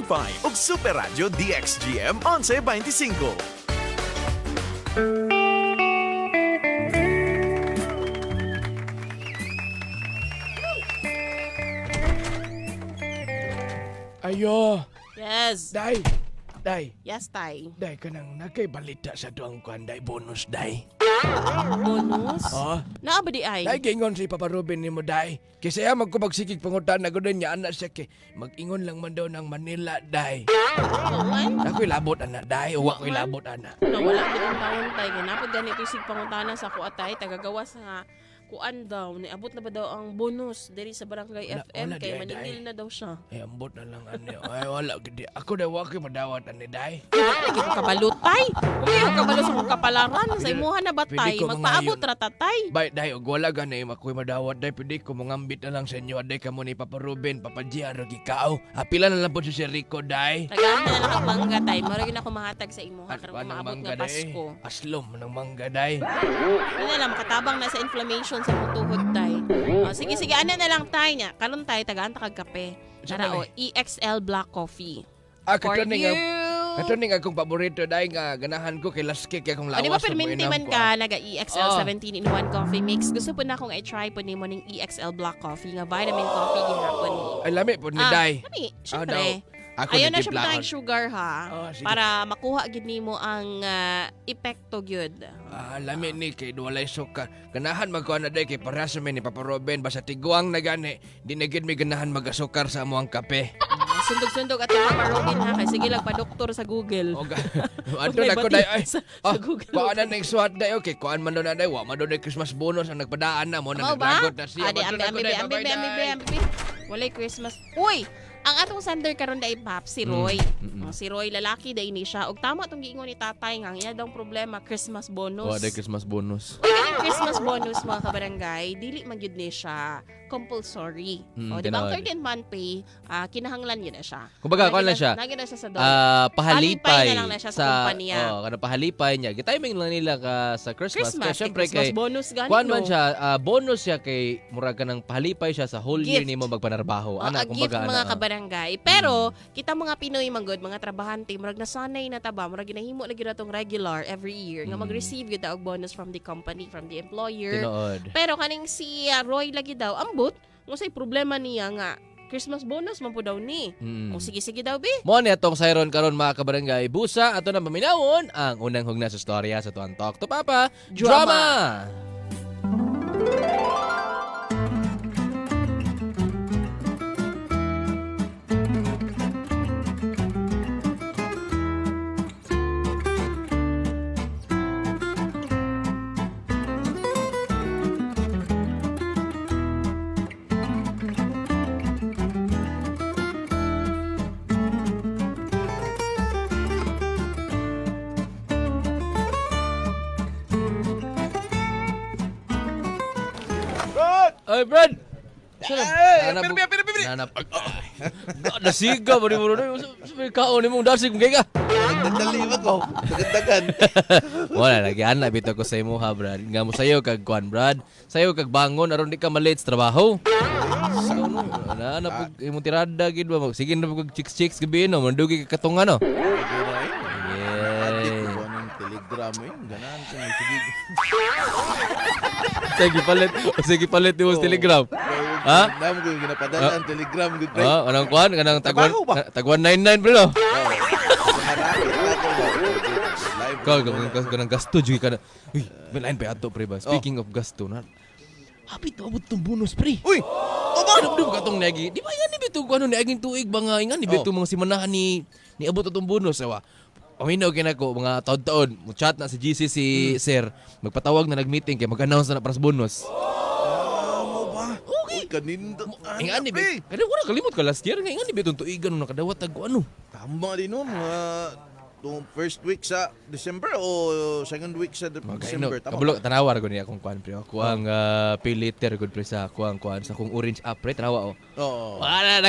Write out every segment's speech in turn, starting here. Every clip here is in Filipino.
Wi-Fi ug Super Radio DXGM 1125. Ayo, Yes. day. Yes, tay. Day kanang nakay balita sa tuang kwan, day bonus, day. Bonus? Oh, Naa ba di ay? day gingon si Papa Ruben ni mo, day. Kasi siya magkupagsikig pangutan na gudin niya, anak siya kay mag-ingon lang man daw ng Manila, day. Man? Ako'y labot, anak, day. Uwa ko'y Man? labot, anak. No, wala ko ang taon tay. Ganapod ganito isig pangutana sa kuatay. Tagagawas nga kuan daw. Niabot na ba daw ang bonus diri sa Barangay Wala- FM wala kay di ay, maningil day. na daw siya. Ay, ambot na lang, ani. Ay, wala, gidi. Ako daw, ako'y madawat, ani, day. Lagi ko kabalot tay. Kung may kabalo sa kong kapalaran sa imuha na ba Pwede tay? ko Magpaabot mangayon. ra tatay. Bay, day, og wala ganay, ako'y madawat, day. Pwede ko mangambit na lang sa inyo, day, kamo ni Papa Ruben, Papa Gia, Rogi Kao. Apila na lang po si Rico, day. Tagahan na lang ang mangga tay. Mara gyud ako mahatag sa imuha At karong anong maabot mangga, nga day? Pasko. Aslom ng mangga, day. Yun na lang, makatabang na sa inflammation sa mutuhod tay. Sige, ano na lang tay niya. Karon tay, tagaan ta kag kape. Tara Saan o, EXL Black Coffee. Ah, For kato you! ning akong paborito dahil nga ganahan ko kay last cake akong O, lawas. di ba na perminti moinam man ko, ka, ah. naga-EXL 17-in-1 coffee mix. Gusto po na akong i-try po ni mo ng EXL Black Coffee, nga vitamin coffee gihapon ni. Ay, lami po ni Day. Kami, daw. syempre. Ako Ayaw na nagtimpla siya ako. matayang sugar ha. Oh, sige. Para makuha gid nimo ang epekto gyud. Ah, lami ni kay walay suka. Ganahan magkuha na day kay parehas mi ni Papa Ruben basta tiguang na gani. Di na gid mi ganahan magasukar sa amuang kape. Sundog-sundog at Papa Robin ha. Kay sige lang pa doktor sa Google. O ga. Ato May na ko bati day ay. sa Ah, Google. kuan na ning swat day okay. Kuan man do na day. Wa man do day Christmas bonus ang nagpadaan na mo Mao ba? naglagot na siya. Adi, Ato na ko day. Bye-bye, day. ambi. Walay Christmas. Uy! Ang atong sender karon dai pap si Roy. Si Roy lalaki dai ni siya. Og tama tong giingon ni tatay nga iya daw problema Christmas bonus. Oh, ada Christmas bonus. Uy, ang Christmas bonus mga kabarangay, dili man gyud ni siya compulsory. O di ba ang tinuod. 13th month pay, kinahanglan yun na siya. Kumbaga, kuan lang siya. Nagin na siya sa dog. Pahalipay Pahalipay na lang na siya sa kumpanya. Oh, kada pahalipay niya. Gitiming lang nila ka sa Christmas. Kaya syempre Christmas kay bonus gani kuan no. man siya, bonus siya kay murag ka ng pahalipay siya sa whole year Gift. nimo magpanarbaho. Ana, Ana gift kumbaga mga ana. kabarangay. Pero, kita mga Pinoy manggod, mga trabahante, murag nasanay na taba, murag ginahimo na gyud atong regular every year nga mag-receive gyud og bonus from the company, from the employer. Tinuod. Pero kaning si Roy lagi daw ambot, say problema niya nga Christmas bonus man po daw ni. O sige daw be. Mo ni atong sayron karon mga kabarangay. Busa ato na paminawon ang unang hugna sa storya sa tuang Talk to Papa Drama. Ay, Brad! Ay, piri. Nanap. Nasiga ba ni mo ron? Sabi kaon ni mong dasig mga ka. Nagdali ba ko? Nagdagan. Wala lagi ana bitaw ko sa imo ha, Brad. Nga mo sayo kag kuan, Brad. Sayo kag bangon aron di ka malate sa trabaho. So, na pag imong tirada gid ba? Sige na pag chicks gabi no, mandugi ka katungan no. Adik Yeah. ko ng telegram eh. Ganahan ko ng sige. Sige palit ni mo sa Telegram. Ha? Dami ko yung ginapadala ang telegram. Good day. Ah, anong kuan? Kanang Trabaho ba? tagwan 99 bro. Marami. Live. Kanang gasto jud ka na. Uy, may line pa ato pre ba. Speaking of gasto na. Happy to abot tong bonus pre. Uy! Dum katong nagi. Di ba yan ni bitong ano ni aging tuig ba nga ingan ni bitong mga simanahan ni abot atong bonus awa. Paminaw kinako mga taon-taon, mo chat na si GC si Sir, magpatawag na nag-meeting kay mag-announce na para sa bonus. Mo ba? Okay. Kanindo. Ingan ni bit. Kada wala kalimot ka last year nga ingan ni bitong tuigan no nakadawat tag ano. Tama din nun. Itong first week sa December o second week sa December. Tama Kabulok ba? tanawar ko niya akong kuan pre. Ako ang pay later good pre sa ako ang kuan sa kung orange up pre tanawa oh. Oo. Wala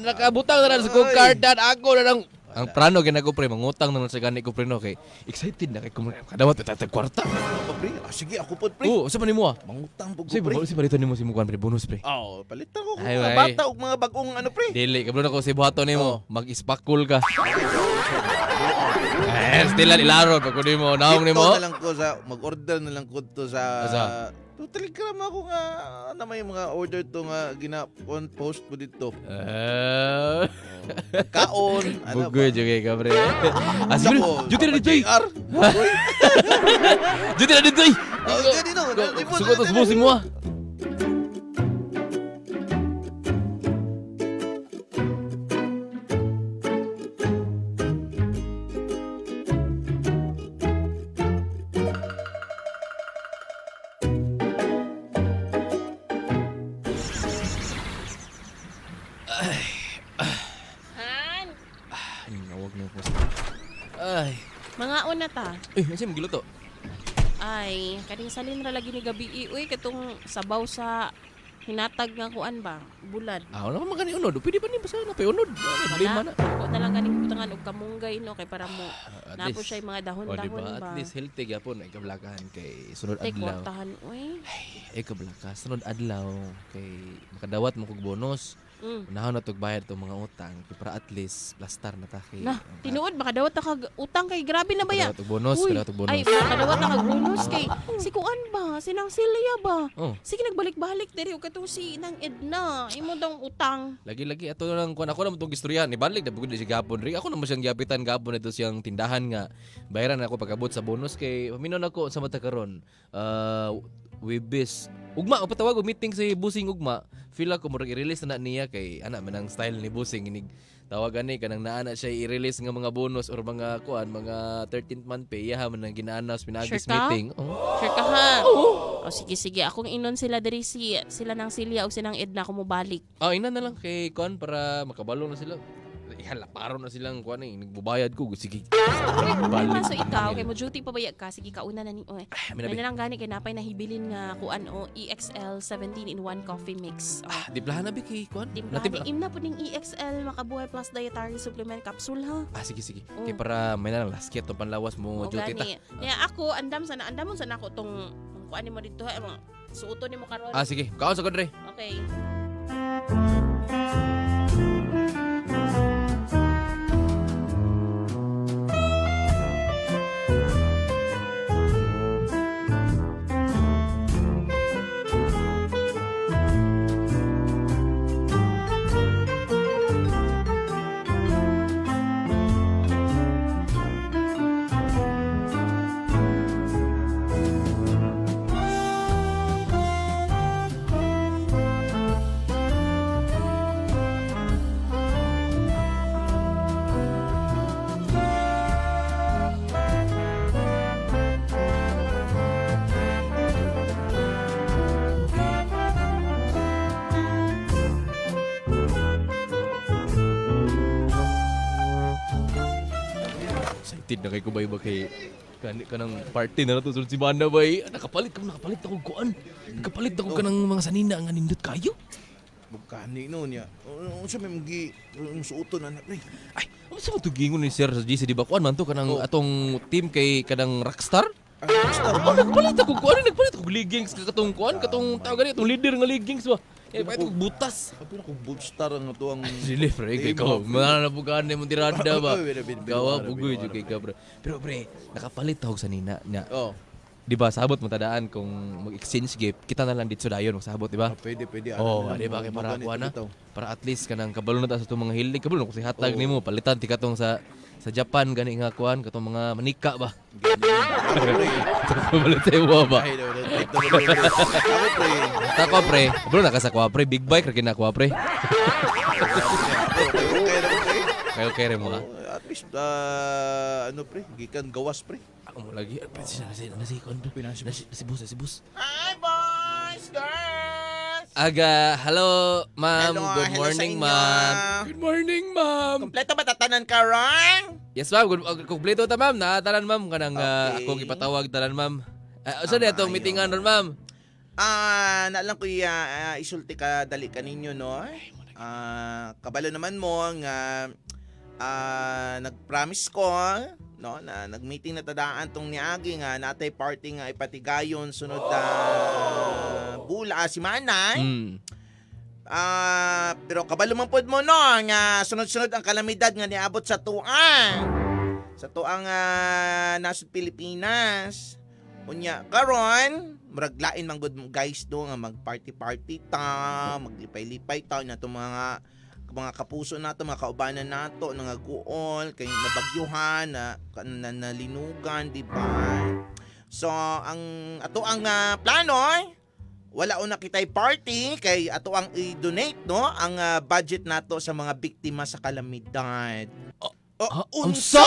nakabutang na lang sa kong card at ako na lang Ang plano gina ko pre mangutang naman sa gani ko pre no kay excited na kay kadawat tatag kwarta. Ano pa, pre? Sige, ako po, pre. Oo, sa man nimo ah. Mangutang po ko, Si pre. palitan nimo si mukuan pre bonus pre. Oh, palitan ko Ay, mga ay. bata o mga bagong ano, pre. Dili kablo na ko si buhaton nimo mag-ispakul ka. Still ilaro pag kuno mo naong Dito nimo. na lang ko sa, mag-order na lang ko to sa... Asa? To Telegram ako nga, ano may mga order to nga gina-post ko dito. Kaon, ano ba? Bugoy jugay ka pre. Ah Sako, siguro juti na dito. JR. Bugoy. Juti na dito. Oh, ganito. Sugot os boss mo ah. Han, Ay, nawag na po. Ay, mga una ta. nasi mo giluto. Ay, kaning salin ra lagi ni gabi uy katong sabaw sa hinatag nga kuan ba? Bulad. Ah, wala man gani unod. Pwede pa ni basta na pa unod. Problema na. Ako na lang ganing butangan og kamunggay no kay para mo At napo least- siya yung mga O, dahon-dahon diba? ba. At least healthy gyapon ay kablakahan kay sunod Tay adlaw. kwartahan uy. Ay kablaka sunod adlaw kay makadawat mo kog bonus. Unahon na tog bayad tong mga utang kay para at least plastar na ta kay. Na, tinuod makadawat na kag utang kay grabe na ba ya? Kadawat og bonus, Uy, kadawat og bonus. Ay, makadawat na kag bonus kay si kuan ba? Sinang Celia ba? Oh, Sige nagbalik-balik diri og katong si Nang Edna. Imo daw utang. lagi-lagi ato lang kun ako na tong istorya ni balik na bugod si gapon ri. Ako na mo siyang giapitan gapon ito siyang tindahan nga bayaran ako pagabot sa bonus kay paminon ako sa mata karon. Webis. Ugma, patawag og meeting si Busing Ugma. Feel ako mo i-release na niya kay ana man ang style ni Busing inig tawagan ni kanang naana siya i-release nga mga bonus or mga kuan mga 13th month pay iya man ang gina-announce pinagis Sure ka? meeting. Oh. Sure ka ha? O sige, akong inon sila diri sila nang Celia og sinang Edna ko mo balik. Ah, ina na lang kay kuan para makabalo na sila. Ihala paro na silang kuan eh nagbubayad ko sige. Problema so ikaw kay mo duty pa bayag ka sige kauna na ni oy. May May na lang gani kay napay nahibilin nga kuan o EXL 17 in 1 coffee mix. O, Diplahan na bi kay kuan. Timplahan imna po ning EXL makabuhay plus dietary supplement capsule ha. Ah, sige. Oh. Kay para may na lang last kit tong panlawas mo O duty ta. gani. Kaya ako andam mo sana ako tong kuan nimo dito ha mga suoton nimo karon. Ah, sige. Kaon sa kodre. Okay. Excited na kay kubay ba kay kani kanang party na nato sulod si Banda bay. Nakapalit ako kuan. Nakapalit ako kanang mga sanina nga nindot kayo. Bugkani no niya. Unsa may magi suoton anak, pre. Ay, ano sa tugingon ni Sir sa GC di ba kuan man to kanang atong team kay kanang Rockstar? Basta Oh, nagpalit ako kuan, nagpalit ako leggings katong kuan, katong tao gani atong leader nga leggings ba. Eh, palit ako butas. Sabi na ko Bulstar ang ito ang... Really, pre, kay ko. Mananabugaan na mo tirada ba? Gawa, Gawa, bugoy, jud kay ka, pre. Pero, pre, nakapalit ako sa nina. Nya. Oh, Di ba, sabot mo tadaan kung mag-exchange gift, kita na lang dito dayon, magsabot, di ba? pwede. Oh, di ba, kay para kuha na. Para at least kanang kabalo na ta sa itong mga hilig. Kabalo na ko si hatag nimo palitan ti katong sa Japan gani nga kuan katong mga manika ba. Balit sa iwa ba? Ay, Ako, pre. Tako pre, bro nakasakwa pre, big bike ra kinakwa pre. Okay na, pre. Kayo kere mo ha. At least, ano, pre, gikan gawas, pre. Ako mo lagi, pre, nasi kon pre. Nasi bus. Hi, boys, girls! Aga, hello ma'am. Good morning ma'am. Good morning ma'am. Kompleto ba tatanan ka, Ron? Yes ma'am, kumpleto ta ma'am. Naatalan ma'am kanang Okay. akong ipatawag talan ma'am. Usa na itong meetingan ron ma'am. Naalang ko isulti ka dali ka ninyo, no? Kabalo naman mo nga nag-promise ko no na nag-meeting na tadaan tong niagi nga natay party nga ipatigayon sunod na bula si Manay. Pero kabalo man pod mo no nga sunod-sunod ang kalamidad nga niabot sa tuang nasud Pilipinas. Unya karon muraglain man gud guys do nga mag-party ta, maglipay-lipay ta na itong mga kapuso nato, mga kaubanan nato nga guol kay nabagyuhan na nalinugan, di ba? So ang ato ang plano wala una kitay party kay ato ang i-donate no ang budget nato sa mga biktima sa kalamidad. Unsa?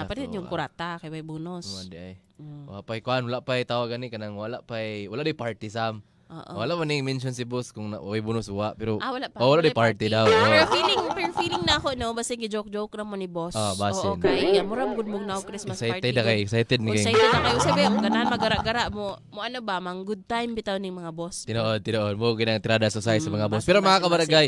Palit yung kurata kay may bonus. Wala ay. Wala pa'y kuhan, wala pa'y tawagan ni kanang wala day party Sam. Wala man yung mention si boss kung way bonus wa pero wala pa. wala day party daw. Pero feeling na ako no basta gi-joke na mo ni boss. Basin. Oo, kay mura mo gud na Christmas Excited party. na kayo, excited ni kayo. Excited na kayo sabi ang ganahan magara-gara mo ano ba mang good time bitaw ning mga boss. Tinood. Mo ginang tirada sa size sa mga boss. Basin, Pero mga basin, kabarangay,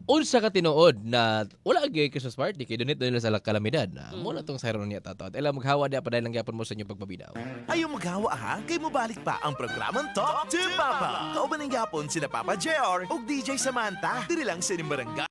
unsa ka tinuod na wala gyud Christmas party kay donate nila sa kalamidad. Mo na tong sayron niya tato. Ela maghawa dia pa dahil lang gyapon mo sa inyong pagpabidaw. Ayaw maghawa ha, kay mobalik pa ang programang Talk to Papa. Kauban ng yapon sila Papa JR ug DJ Samantha. Dili lang sa inyong barangay.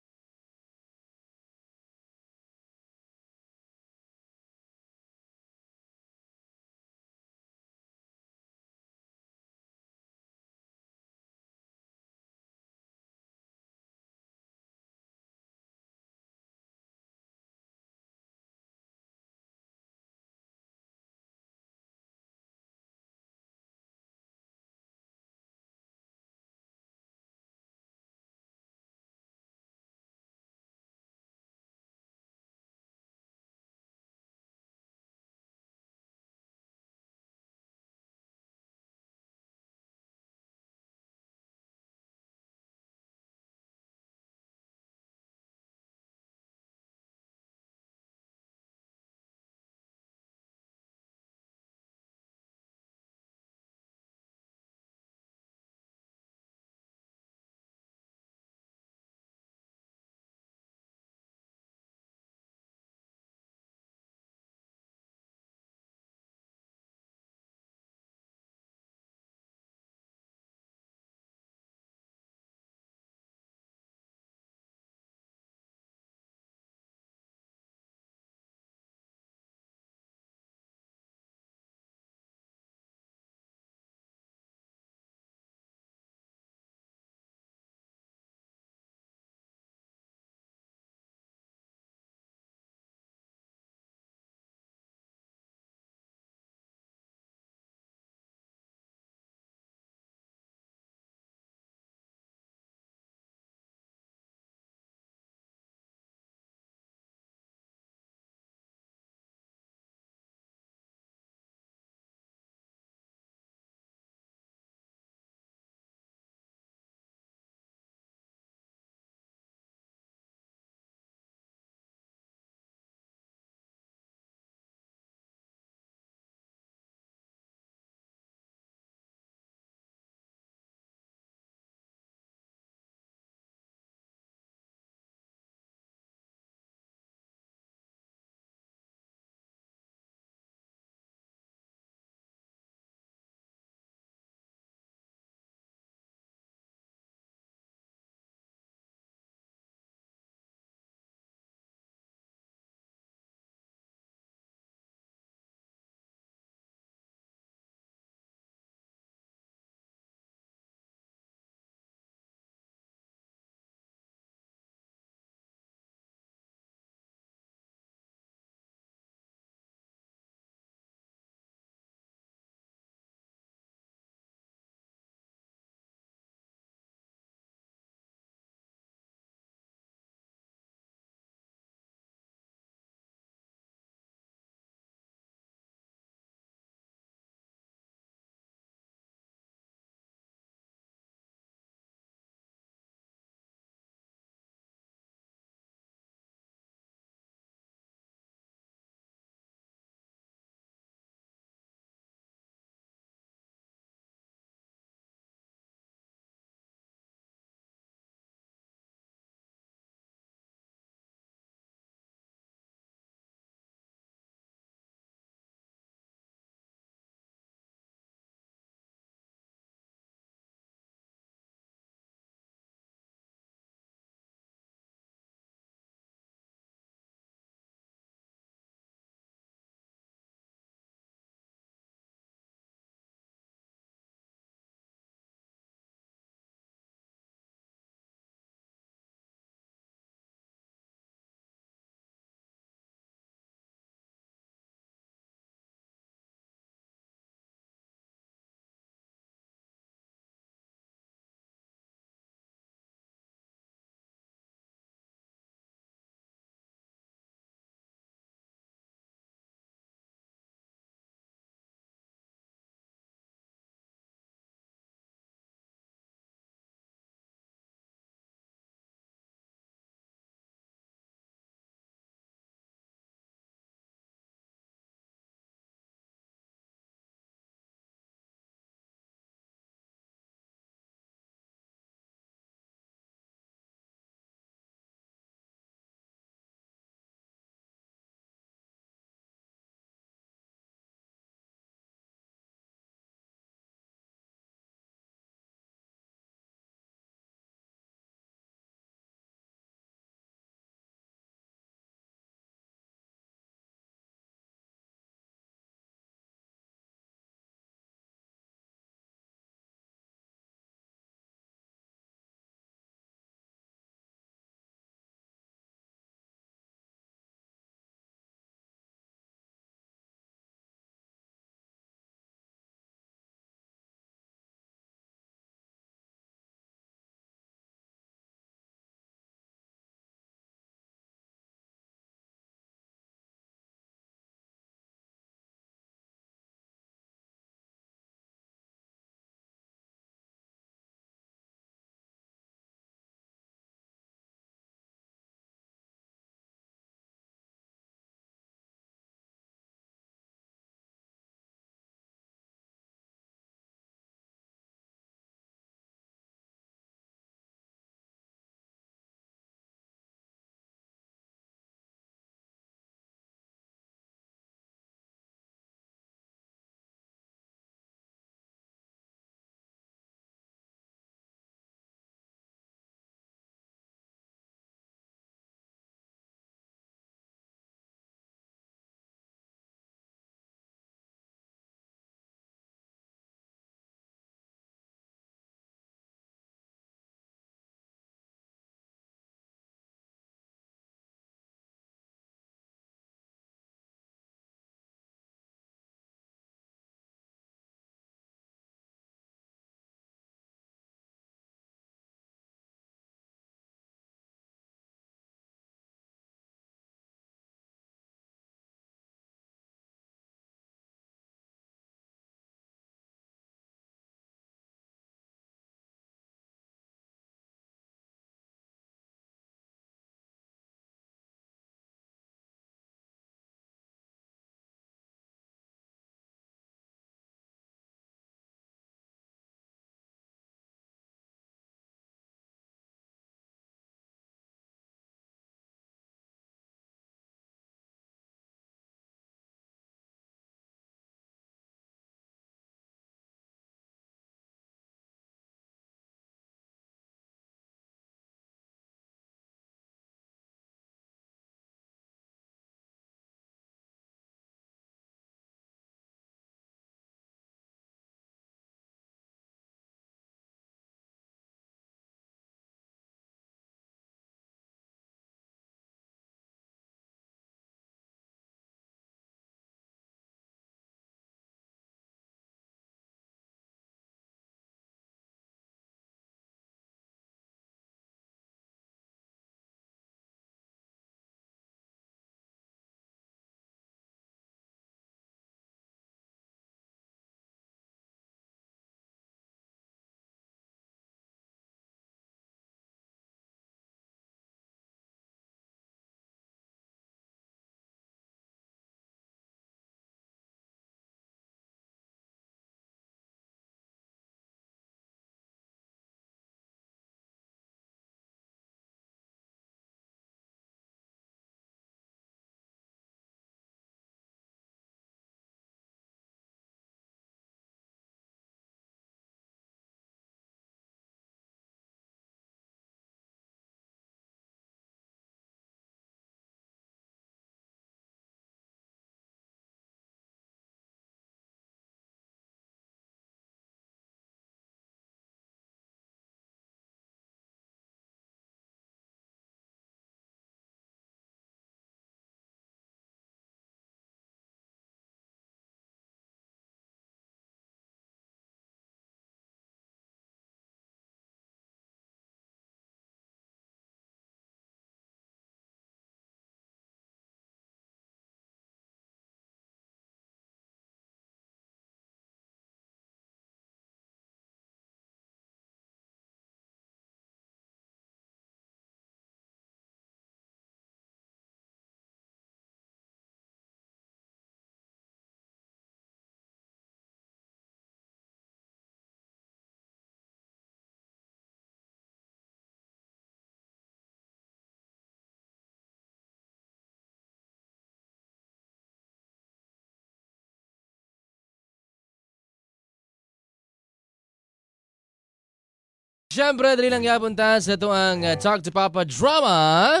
Siyempre, dali lang yapon ta sa tuang Talk to Papa drama.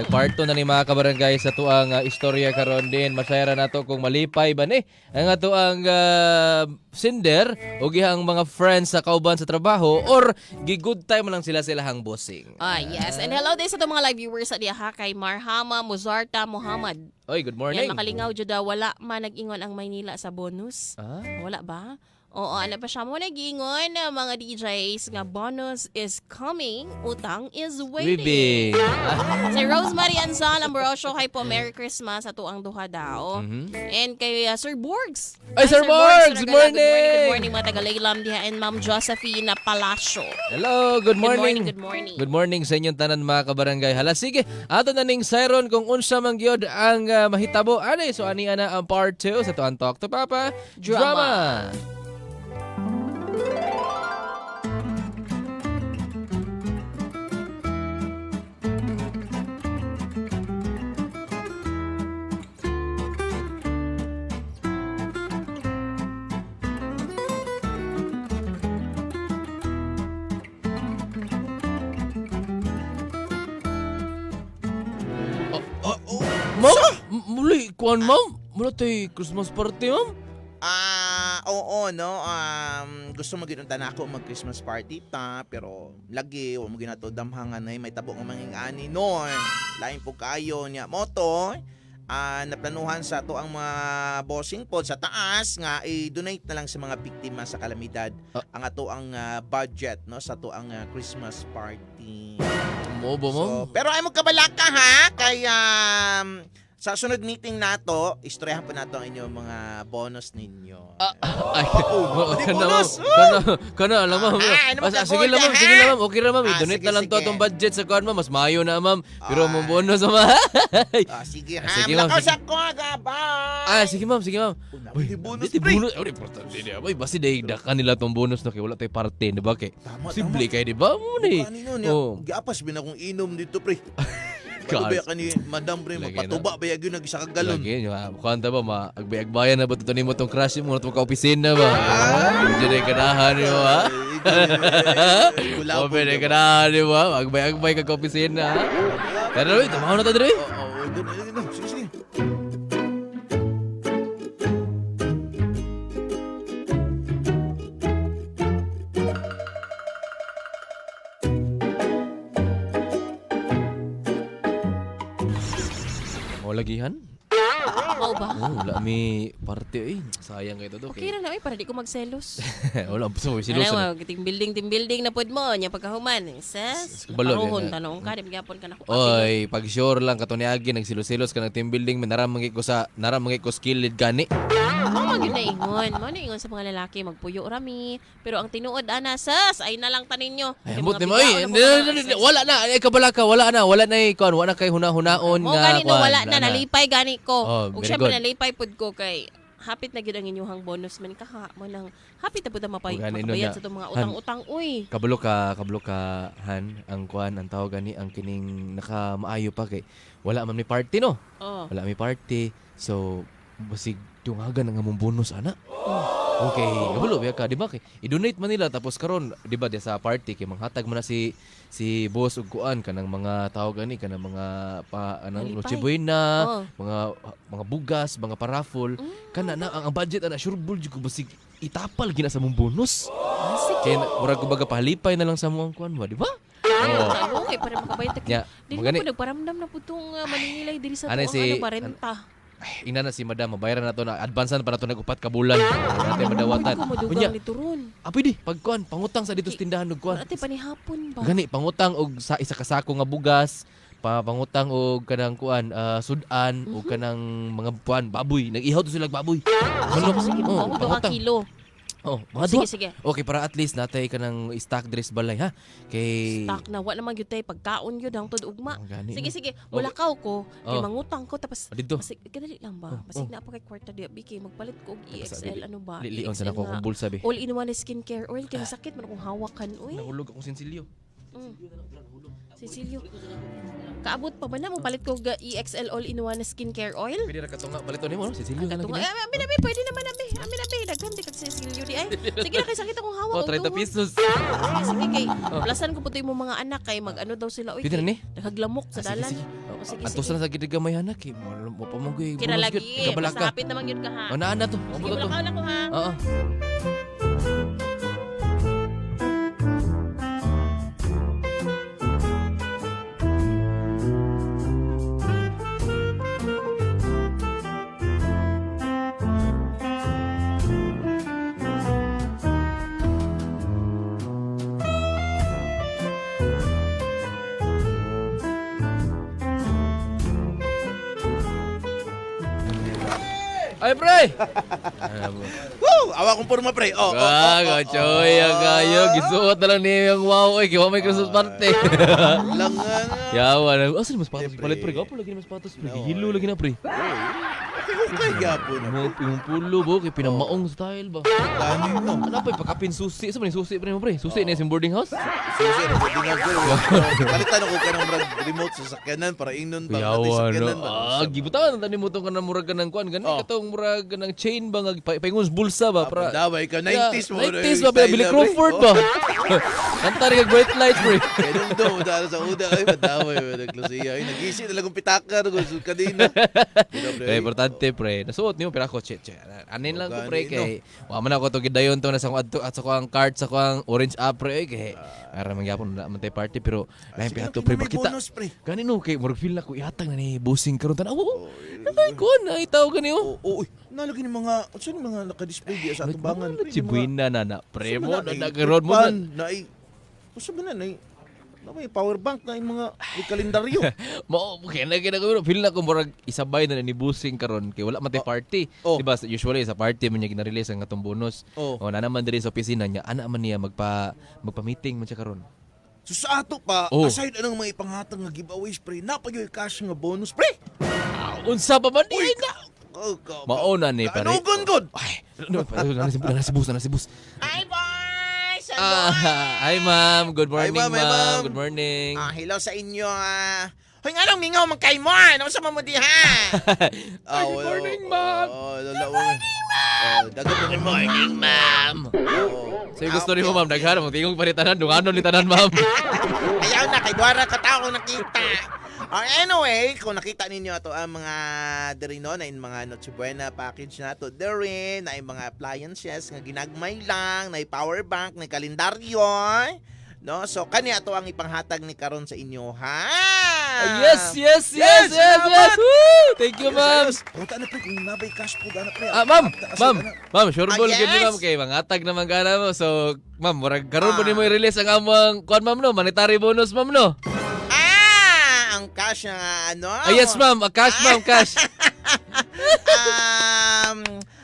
Part 2 na ni mga kabarangay sa tuang istorya karon din. Masayra na to kung malipay ba ni ang atuang sinder o gihang mga friends sa kauban sa trabaho or gi-good time lang sila silahang bossing. Yes. And hello din sa itong mga live viewers sa diha kay Marhama Muzarta Muhammad. Oy, good morning. Yan, makalingaw jud daw, wala man nag-ingon ang Maynila sa bonus. Wala ba? Oo, ano pa siya mo nag-ingon mga DJs nga bonus is coming, utang is waiting. Wibing. Si Rosemary Anzal Ambrosio kay po Merry Christmas sa tuang duha daw. And kay Sir Borgs. Ay, Sir Borgs, good morning. Good morning mga taga-Laylam diha and Ma'am Josephine Palacio. Hello, good morning. Good morning. Good morning sa inyong tanan mga kabarangay. Hala, sige. Ato na ning Siron kung unsa man gyud ang mahitabo. Ani, so ani ana ang part 2 sa tuang Talk to Papa drama. Ma'am, muli, kuan ma'am. Mula tayo Christmas party, ma'am. Oo, no. Gusto mo ginunta na ako mag-Christmas party ta, pero lagi, huwag mo ginato damhangan na may tabo ng mga ani noon. Lain po kayo niya. Moto, naplanuhan sa to ang mga bossing pod sa taas nga i-donate na lang sa mga biktima sa kalamidad ang ato ang budget no sa to ang Christmas party. Mo ba, ma'am? Pero ay mo kabalaka ha kaya sa sunod meeting nato, istoryahan pa nato ang inyong mga bonus ninyo. Ay, di kana, bonus! kana, alam ma'am. Ano Sige lang, ma'am, ha? sige lang, ma'am. Okay lang, ma'am. I-donate Sige, na lang to sige. atong budget sa kuan, ma'am. Mas mayo na, ma'am. Pero mo bonus, ma'am. Sige ha, Sige, ma'am, lakaw sige. sa ko gabay! Sige, ma'am, sige, ma'am. Di bonus, Di pre. bonus. Ay, importante niya. Ay, basi dahil dakan nila tong bonus na kay wala tayo parte, di ba? Kay, Tama, simple kay, di ba? Mo ni. Kanino niya, Oh. giapas bin akong inom dito, pre. Bato Kas. ba kani Madam pre, Lagi magpatuba ba yagyo nag isa ka galon. Lagi, kanta ba, agbay-agbayan na ba ito mo tong crush mo, itong ka-opisina ba? Diyan ay kanahan mo, ha? O, pwede kanahan mo, ha? Agbay-agbay ka ka-opisina, ha? Pero, tamaw na tayo, Dre. Oo, sige, sige. Mo lagihan? Mao ba? Wala mi parte, sayang kayo to. Okay ra na para di ko magselos. Wala, so, Ano sinusun. mo, team building na pod mo nya pagkahuman. Ses, Kabalo, paruhon yan, tanong ka, di gyapon ka na ko. Oy, pag sure lang kato ni Agi nagsilos-silos ka ng team building, naramang ko skilled gani. Mao man gyud na ingon. Mao na ingon sa mga lalaki magpuyo rami. Pero ang tinuod ana ses ay nalang tanin nyo. Ay, ambot ni mo, wala na, kabala ka, wala na kuan, wala kay huna-hunaon Mo nga. gani no kuan, wala na nalipay gani ko. Oh, Ug very syempre good. nalipay pud ko kay hapit na gyud ang inyuhang bonus man kaha mo nang hapit na pud ang O, gani, makabayad no, sa itong mga Han. utang-utang uy. Kabalo ka han ang kuan ang tawag gani ang kining nakamaayo pa kay wala man may party no. Oh. Wala may party. So basig tungagan ang among bonus ana. Okay, kabalo biya ka di ba kay i-donate man nila tapos karon di ba di sa party kay manghatag man na si boss ug kuan kanang mga tawag gani kanang mga anang Nalipay. Noche Buena, Oh. mga bugas, mga paraffol. Kana na ang budget ana sure ball jud ko basig itapal gina sa mong bonus. Kaya murag ko baga pahalipay na lang sa mong kuan mo, di ba? Oh. Okay, para makabayad ta. Nya, Dili magani. na po nagparamdam na po itong maningilay diri sa Ano tuang si- barenta. Ay, ina na si madam, mabayaran na to na advancean pa na to nag-upat ka bulan. Natin madawatan. Ko Unya, madugang ni turon. pwede, pagkuan, pangutang sa dito sa tindahan og kuan. Ate panihapon ba? Gani, pangutang og sa isa ka sako nga bugas, pangutang og kanang kuan, sudan, og kanang mga kuan, baboy. Nag-ihaw to sila og baboy. Manok. Sige, Oh, mao ka kilo. Oh, mga Sige, duha. sige. Okay, para at least natay ka ng stock dress balay, ha? Kay... Stock na wa naman gyud tay pagkaon gyud hangtod ugma. Oh, gani, Sige no? sige, mulakaw ko kay Oh. mangutang ko tapos Dito. Basig kadali lang ba? Basig na pa kay kwarta di biki magpalit ko og EXL ano ba? Lilion sa EXL nako nga kung bulsa, be. All in one skincare oil kay sakit man akong hawakan uy. Nahulog akong sinsilyo. Mm. Cecilio. Kaabot pa ba na mo palit ko EXL All-in-One na skincare oil? Pwede ra katunga balito nimo no? Cecilio na Katunga. lagi. Abi nabi, pwede naman nabi. Ami nabi, daghan di ka Cecilio di ay. Sige na kay sakit akong hawak. Oh, 30 pesos. Sige kay. Plasan ko puto yung mga anak kay mag-ano daw sila. Uy, Pwede na ni? Nagaglamok sa Ah, sige, dalan. sige. O, sige, Antos sige. na sa gid gamay anak eh. Mo pa mo gyud. Kira lagi. Kabalak Basta ka. hapit naman yun ka ha. Oh, naa na to. Sige, Amo to. wala ko ha. Oo. Ay, pre! Woo! Awa kong purma, pre. Gago, choy, agayo. Gisuot na lang niya yung wow. Ay, kiwa may Christmas party. Langan. Yawa na. Asan mas patos? Siyempre. Palit, pre. Gapo lagi na mas patos, pre. Gihilo lagi na, pre. Okay, gapo na. Yung pulo, bo. Kaya pinamaong style ba? Dami mo. Ano pa, pagkapin susi. Saan ba yung susi, pre mo, pre? Susi na yung boarding house? Susi, ano ba dinagol? Palitan ako ka ng remote sa sakyanan para ingnon ba? Yawa, no? Sakyanan ba? Gibutan. Tani mo itong kanang murag ka ng kuan. Gani Oh. katong murag ka ng chain ba? Paingon bulsa ba? Para... Daway ka, 90s mo. 90s ba? Billy Crawford ba? Kanta rin bright lights, pre. Ganun daw, dahil sa uda, ay, madaway, naglusiya. Ay, nag-isi na lang kong pitaka, kanina. Kaya importante, pre. Nasuot niyo, pero ako, che. Anin lang ko, pre. Kay, wala man ako ito gidayon to na sa at sa kuang card, sa kuang orange app, pre. Kay, ara mangyapon na mantay party, pero lain pinato, pre. Bakita, ganino, kay, murag feel na ko, ihatag na ni busing karon tan. Oo, nalay ko, naitaw ganino. Oo, nalagi ni mga, saan yung mga nakadisplay diya sa atubangan? Chibuina na, pre mo, na na nagaroon mo na. Gusto ba na, may power bank na yung mga may kalendaryo. Mo, kaya na ginagawa. Feel na ko murag isabay na ni busing karon kay wala matay party. Oh. Diba, usually sa party man niya gina-release ang atong bonus. Oh. O na naman diri sa opisina niya, ana man niya magpa-meeting man siya karon. So sa ato pa, Oh. aside anong mga ipanghatag nga giveaways, pre, napagyoy cash nga bonus, pre. Unsa pa man di na? Oh, Mauna ni pare. Kanugon good. Ay, nasibus. Hi, boys! Hi ma'am, good morning Hi, ma'am. Hi, ma'am. Good morning. Hello sa inyo. Hoy, nga lang, mingaw, magkay mo. Ano sa mamudi, ha? Good morning, ma'am. Good morning, ma'am. Good morning, ma'am. So gusto rin mo ma'am, daghan mo tingog paritanan, dunganon ni tanan ma'am. Ayaw na, kay Dwara ka tao nakita. Anyway, kung nakita ninyo ito ang mga diri no, na yung mga Noche Buena package na to diri, na yung mga appliances nga ginagmay lang, na yung power bank, na yung kalendaryo, no? So, kani ato ang ipanghatag ni karon sa inyo, ha? Yes. salamat. Woo! Thank you ma'am. Punta na pre, kung nabay cash po, gana pre. Ma'am, sure ball yes. gid ni ma'am kay mangatag naman gana mo. So, ma'am, murag karon mo ni mo i-release ang among kuan ma'am no, monetary bonus ma'am no. Ang cash na ano? Yes ma'am, cash ma'am, cash.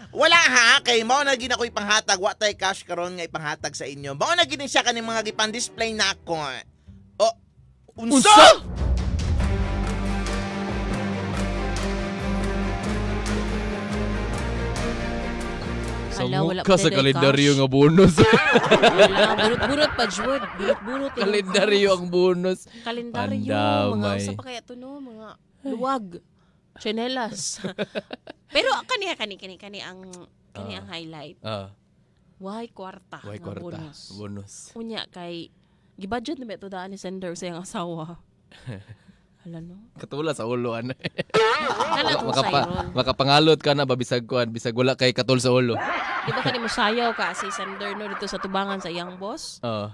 Wala ha, kay mao na gid ako ipanghatag, wa tay cash karon nga ipanghatag sa inyo. Mao na gid siya kaning mga gipan-display na ako. Oh, unsa? Sa Ala, wala mukha pa sa tayo kalendaryo cash. nga bonus. Wala, burot pa jud. Burot. Kalendaryo ang bonus. Kalendaryo, Andamay. mga usa pa kaya to no, mga luwag. Chanelas. Pero kani ang highlight. Why kwarta? Why nga kwarta? bonus. Bonus. Unya kay gibudget na ba ito daan ni sender sa iyang asawa. Hala no. Katula sa ulo ana. Kana tong sayron. Makapangalot ka na ba bisag kuan, bisag wala kay katul sa ulo. Di ba kani mo sayaw ka si sender no dito sa tubangan sa iyang boss? Oo.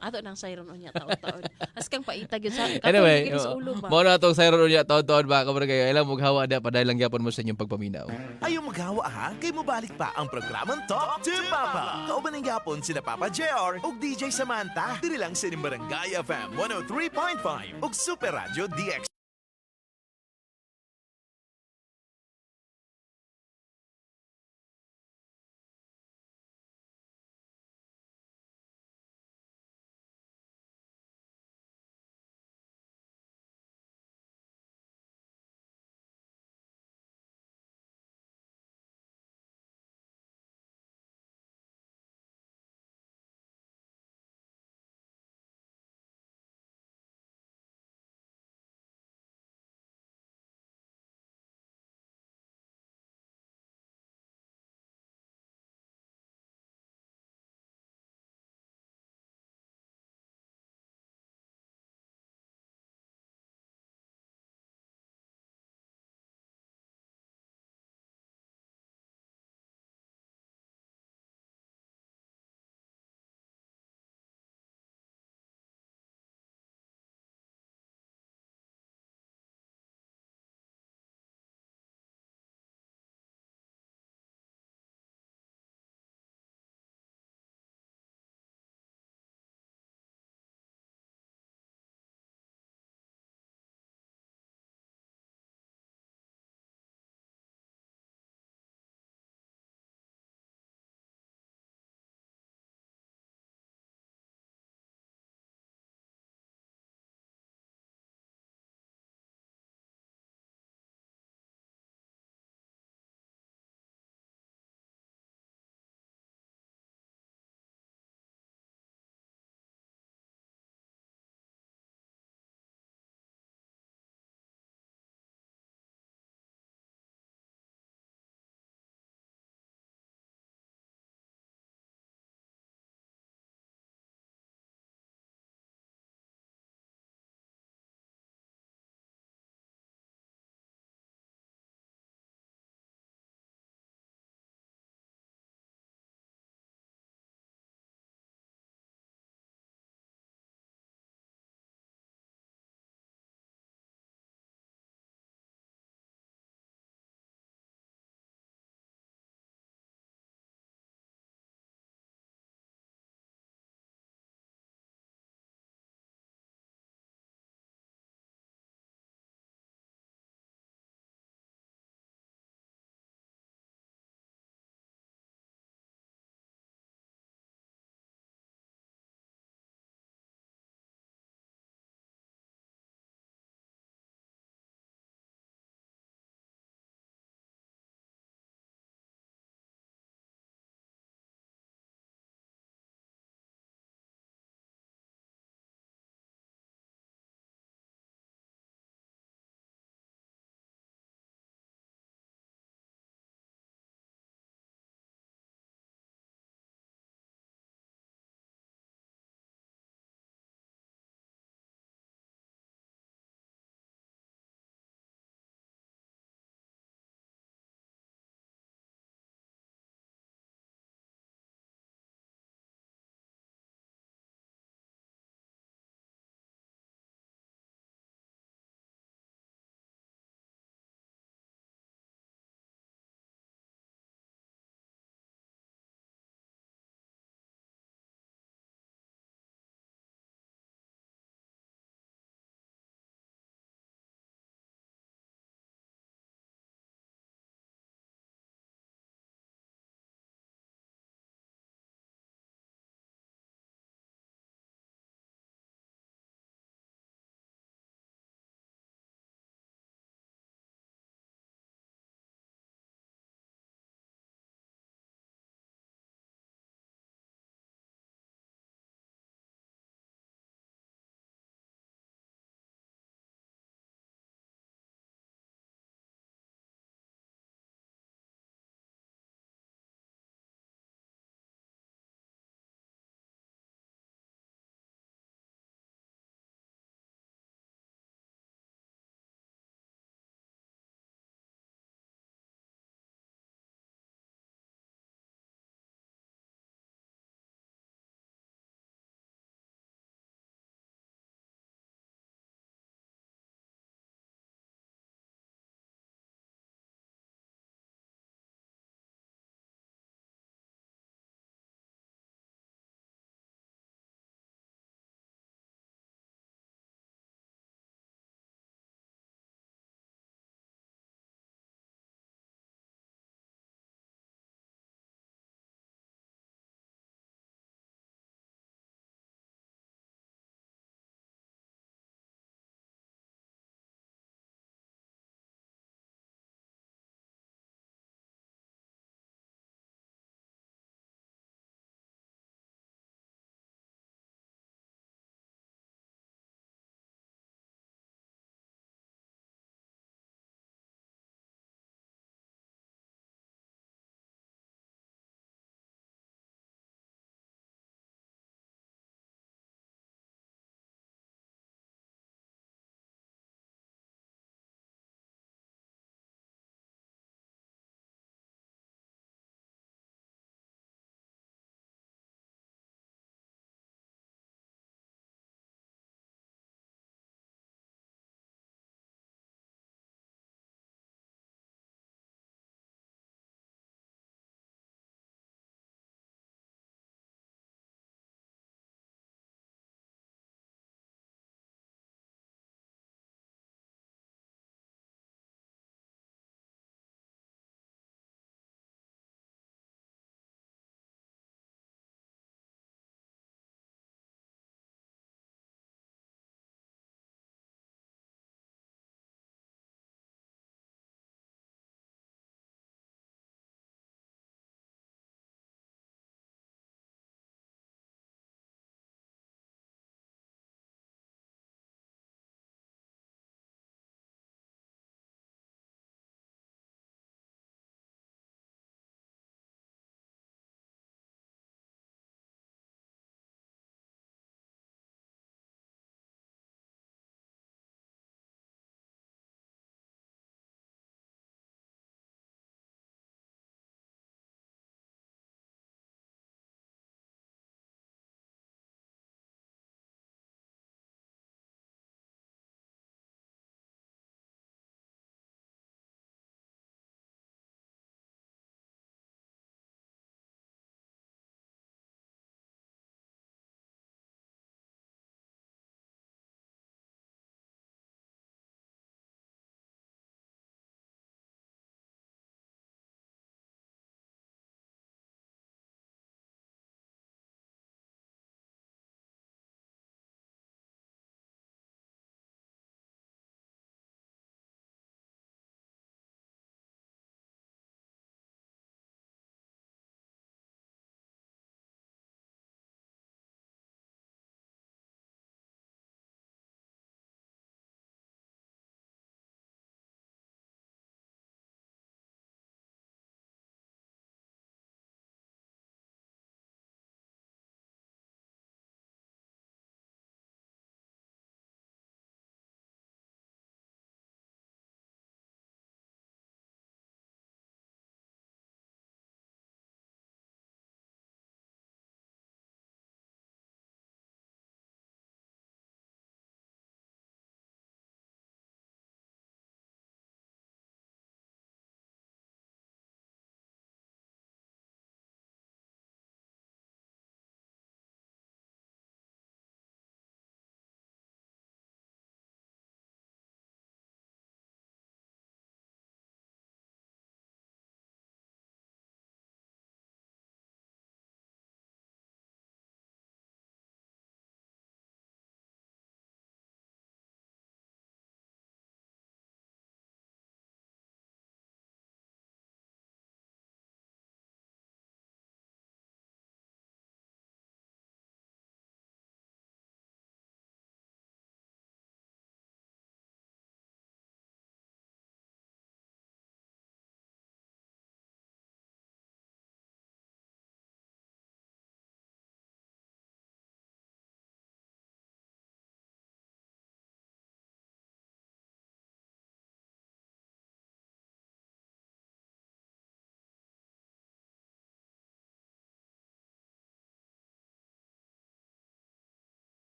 Ato nang sayron unya taon-taon. As kang paitag yun sa Anyway, katong sa ulo ba? mo na itong sayron unya taon-taon ba ka kayo ilang maghawa na pa dahil lang gyapon mo sa inyong pagpaminaw. Ayaw maghawa ha, kay mobalik pa ang programang Talk to Papa. Kauban ng yapon sila Papa JR ug DJ Samantha. Diri lang sa Barangay FM 103.5 ug Super Radio DX.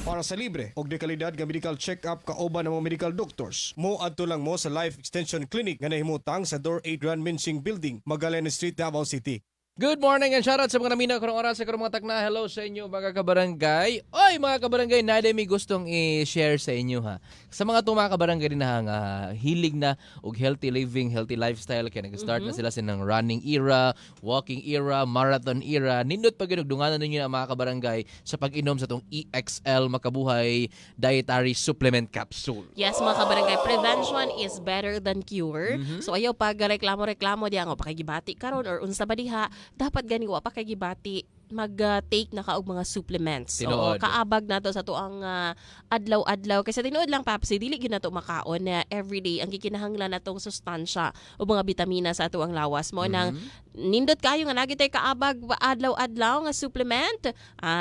Para sa libre og dekalidad nga medical check-up kauban ng mga medical doctors, mo adto lang mo sa Life Extension Clinic nga nahimutang sa Door 8 Grand Mincing Building, Magallanes Street, Davao City. Good morning and shoutout sa mga naminaw karong oras sa karong mga takna. Hello sa inyo mga kabarangay. Oy mga kabarangay, nade mi gustong i-share sa inyo ha. Sa mga mga kabarangay din nga hilig na og healthy living, healthy lifestyle kaya nag-start na sila sinang running era, walking era, marathon era. Nindot pa gyud dunganan ninyo na mga kabarangay sa pag-inom sa tong EXL Makabuhay Dietary Supplement Capsule. Yes, mga kabarangay, prevention is better than cure. So ayaw pag reklamo-reklamo diya nga pakigibati karon or unsa ba diha, dapat gani wa pa kagibati mag-take na ka og mga supplements. So, Tinuod. kaabag na to sa tuang adlaw-adlaw. Kasi tinuod lang, Papsi, dili gyud na to makaon na everyday ang gikinahanglan natong sustansya o mga bitamina sa tuang lawas mo. Nang nindot kayo nga nagitay kaabag adlaw-adlaw nga supplement.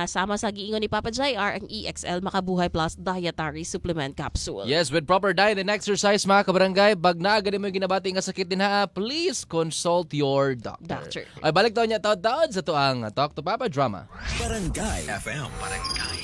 Sama sa giingon ni Papa JR ang EXL Makabuhay Plus Dietary Supplement Capsule. Yes, with proper diet and exercise mga kabarangay, bag na agad mo yung ginabati nga sakit din ha, please consult your doctor. Doctor. Ay balik taon niya taon sa tuang Talk to Papa Drama. Barangay FM. Barangay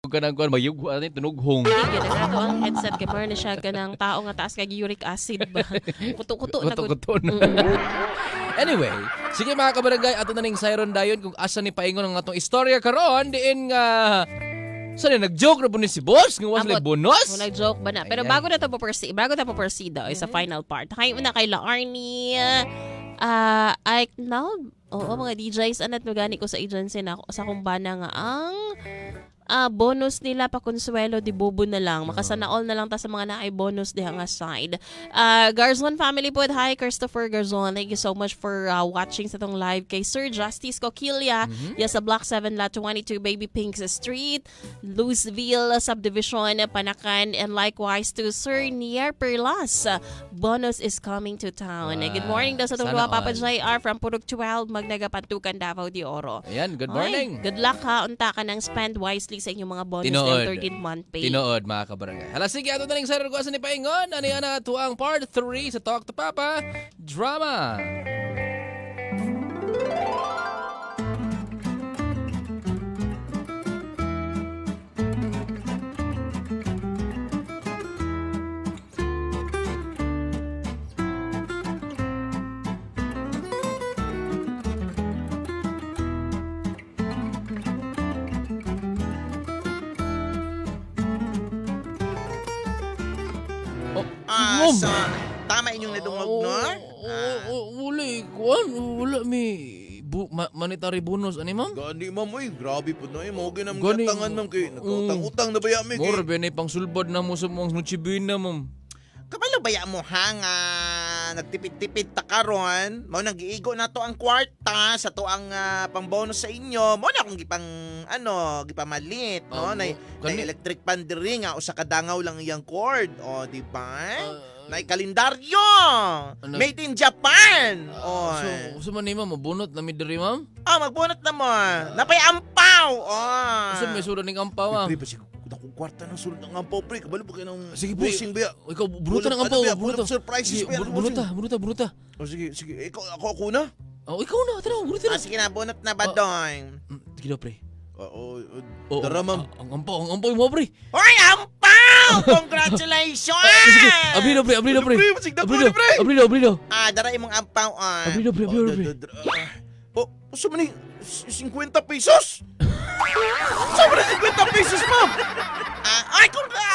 Kanang kuan mayug ano tunughong. Hindi gyud na to ang headset kay more na siya ganang tao nga taas kay uric acid ba. Kuto-kuto na gud. Kuto-kuto na. Anyway, sige mga kabarangay, ato na ning siren dayon kung asa ni paingon ang atong istorya karon diin nga Saan nag-joke na po ni si boss? Nga was like bonus? Kung nag-joke ba na. Pero Ayan. bago na to po-proceed sa final part. Kayo na kay La Arnie, Ike now, oo mga DJs, anat magani ko sa agency na sa kumbana nga ang bonus nila pa Consuelo di Bobo na lang. Makasana all na lang ta sa mga naay bonus diha nga side. Garzon family po, hi Christopher Garzon. Thank you so much for watching sa tong live kay Sir Justice Coquilla. Yes, sa Block 7 Lot 22 Baby Pinks Street, Louisville Subdivision, Panakan, and likewise to Sir Nier Perlas. Bonus is coming to town. Wow. Good morning daw sa tong Sana duha Papa all. JR from Purok 12 Magnagapantukan Davao de Oro. Ayan, good Ay, morning. good luck ha. Unta ka ng spend wisely sa inyong mga bonus Tinood. ng 13th month pay. Tinood mga kabarangay. Hala sige, ato na ning siren ko asa ni paingon. Ano yan na tuang part 3 sa Talk to Papa Drama. Mom. So, tama inyong nadungog, no? Wala kuan, wala mi monetary bonus ani ma'am. Gani, ma'am, uy, grabe po na eh. Mga ginam Gani, gatangan, ma'am, kay nagkautang-utang na ba yami, More kay? benay pang sulbad na mo sa mga nutsibina ma'am. Kabalo ba ya mo ha nga nagtipid-tipid ta karon, mao nang giigo na to ang kwarta sa to ang pambonus sa inyo. Mo na akong gipamalit, no? Nay electric pan diri nga usa ka dangaw lang iyang cord, o di ba? Nay kalendaryo. Ano? Made in Japan. Oh. So man ni ma'am, mabunot na mi diri ma'am. Magbunot na mo. Napay ampaw. Oh. So may sura ning ampaw ma'am. Pre, basi akong kwarta ng sulod ng ampaw, pre. Kabalo ba kayo ng Sige, pre. busing ba? Ikaw bunuta ng ampaw, bunuta. Surprises ba? Bunuta. O sige. Ako na. Oh, ikaw na, tara, bunuta na. Sige na, bunot na ba doon? Sige daw, pre. Oo. Oh, Tara, ma'am. Ang ampaw mo, pre. Hoy, ampaw! Congratulations! Abri daw, pre. Pre, masig na po, pre. Abri daw. Dara imong ampaw, Abri daw, pre. Gusto mo ni 50 pesos? Gusto mo ni 50 pesos, ma'am?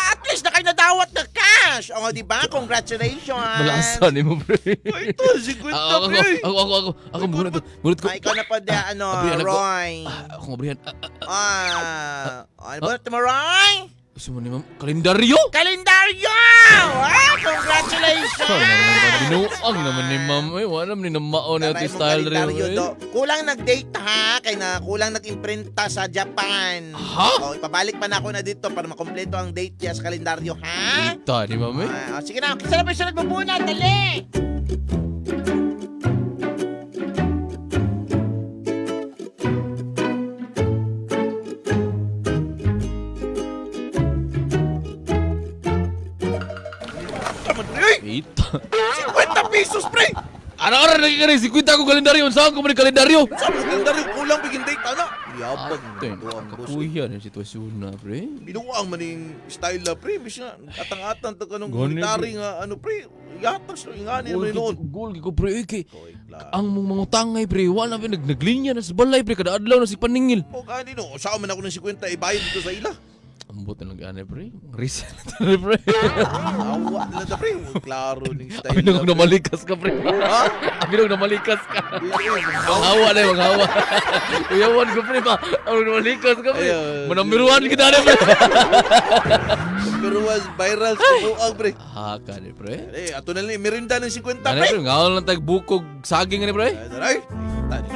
At least na kayo nadawat na cash. O, di ba? Congratulations. Malasan ni mo, pre. Ay, ito, 50, pre. Ako, bunot ko. Ikaw na pa Abri, anak ko. Roy. Ako mabrihan. Ano ba ito mo, Roy? Gusto mo ni ma'am, kalendaryo? Kalendaryo! Congratulations! Binuang naman ni ma'am. Wala naman ni namaon na ito style rin. Kulang nag-date ha, kaya na kulang nag-imprinta sa Japan. Ha? Ipabalik pa na ako na dito para makompleto ang date niya sa kalendaryo, ha? Kita ni ma'am eh. Sige na, kisa na ba yung sunod mo muna? Dali! Kita. 50 pesos, pre! Ara-ara nagkakaroon, 50 ko kalendaryo. Saan ko man yung kalendaryo? Sa kalendaryo, kulang biging date, ano? Yabag mo. Duwang boss. Kakuyan ang sitwasyon na, pre. Binuang maning style na, pre. Bis na, atang-atang to kanong Gani, military nga, ano, pre. Yatas, ingani naman noon. Gol, ko pre. Kay, Koy, klaro. ang mga tangay, pre. Wala na, naglinya na sa balay, pre. Kada adlaw na si paningil. O gani no, saan man ako ng 50, ibayad dito sa ila. Ambot na lang pre. Reset na pre. Awa nila na, pre. Klaro ning style Abi nang namalikas ka, pre. Ha? Abi nang namalikas ka. Ang hawa na yung hawa. Uyawan ko, pre, ba? Ang namalikas ka, pre. Ayun. Manamiruan kita na, pre. Pero was viral sa buang, pre. Haka ni, pre. Ato na lang, merinda ng 50, Ano, pre. pre? Ngawal lang tagbukog saging ni, pre. Ay, tani.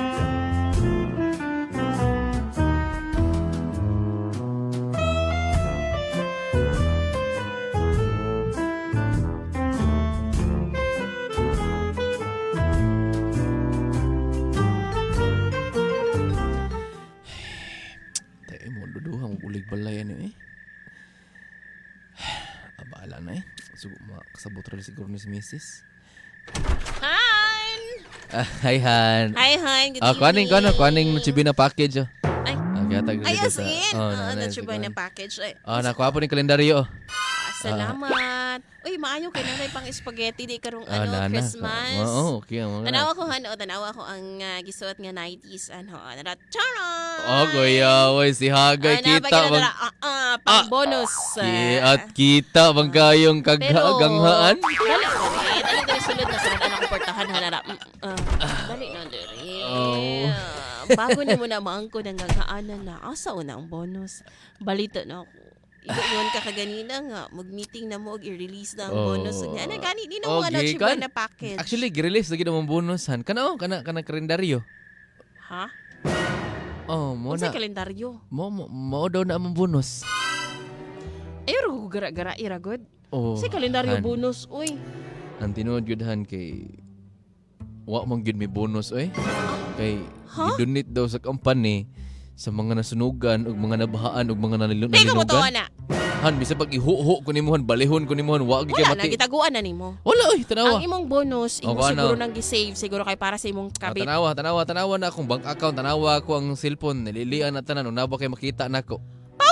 Tayo mo, duduha mo ulig balay ano eh. Abala na eh. So, makasabot rin siguro ni si Mrs. Hi! Hi, Han. Hi, hi. Good Kuaning evening. nutsibi na package. Oh. Ay. Okay, ihatag Ay, dito as in? That's your kuan. na package. Ay, Nakuha po ni kalendaryo. salamat. Uy, maayo kay nanay pang spaghetti di karong Nana. Christmas. Oo, okay. Mga. Tanawa ko tanawa ko ang gisuot nga 90s nara charon. Oh, kuya, oy, si Hagay kita bang pang bonus. At kita bang kayong kaganghaan? Dali dali sulod na sunod anong portahan hanara. Dali na diri. Oh. Bago ni mo na maangko nang gagaanan na asa una ang bonus. Balita na ako. Iyon ka kaganina nga, mag-meeting na mo, i-release na ang bonus. Nga, ano gani, di na mo Okay, na na package. Actually, girelist lagi namang bonusan. Kana kalendaryo. Ha? Oh, mo Ano sa na. kalendaryo? Mo daw na among bonus. Ay, rugo gara-gara, iragod. Oh. Sa kalendaryo Han. bonus, uy. Ang tinuod yun han kay wa man gyud may bonus oy. Kay gidonate daw sa company sa mga nasunugan ug mga nabahaan ug mga Di ka mo to, nalinugan. ana. Han bisa pag ihuho ko nimuhan, balihon ko nimuhan, wa gyud kay Wala na, mati. gitaguan na ni mo. Wala oy, tanawa. Ang imong bonus, imo O, siguro ano? nang gisave, siguro kay para sa imong kabit. Tanawa na akong bank account, tanawa ko ang cellphone, nililian na tanan, unaba kay makita nako.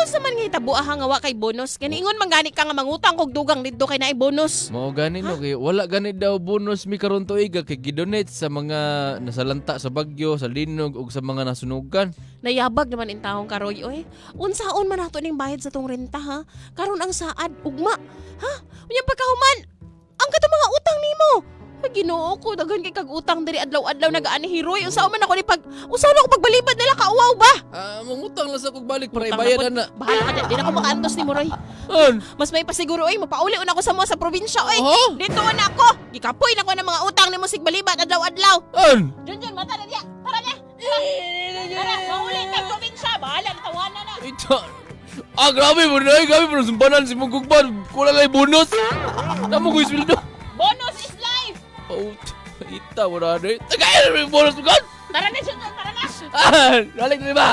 Paus naman nga itabuaha nga wa kay bonus. Ganingon man gani ka nga mangutang kog dugang didto kay naay bonus. Mao gani no kay wala gani daw bonus mi karon tuig kay gidonate sa mga nasalanta sa bagyo, sa linog ug sa mga nasunugan. Nayabag naman in taong karoy, oy. Unsaon man nato ning bayad sa tong renta, ha? Karon ang saad, ugma. Ha? Unyang pagkahuman, ang katong mga utang nimo. Ay, Ginoo ko, daghan kay kag utang diri adlaw-adlaw nagaani hiroy. Unsaon man ako ni usaon ako pagbalibad nila kauwaw ba? Mangutang lang sa pagbalik para Utang ibayad na na. Bahala ka di na ako makaantos ni Roy. An? Mas may pasiguro, oy, mapauli una ko sa mo sa probinsya, oy. Oh? Dito na ako. Gikapoy na ko ng mga utang nimo sig balibad adlaw-adlaw. An? Junjun, mata na diya. Tara na. Tara, mauli kay probinsya. Bahala, tawanan na. Ita. Grabe mo na, grabe mo na sumpanan si Mugugban. Kulang ay bonus. Namo ko isweldo. Bonus is life. Oh, ita mo na. Tagay na yung bonus mo kan? Tara na, Junjun, tara na. Balik na ba?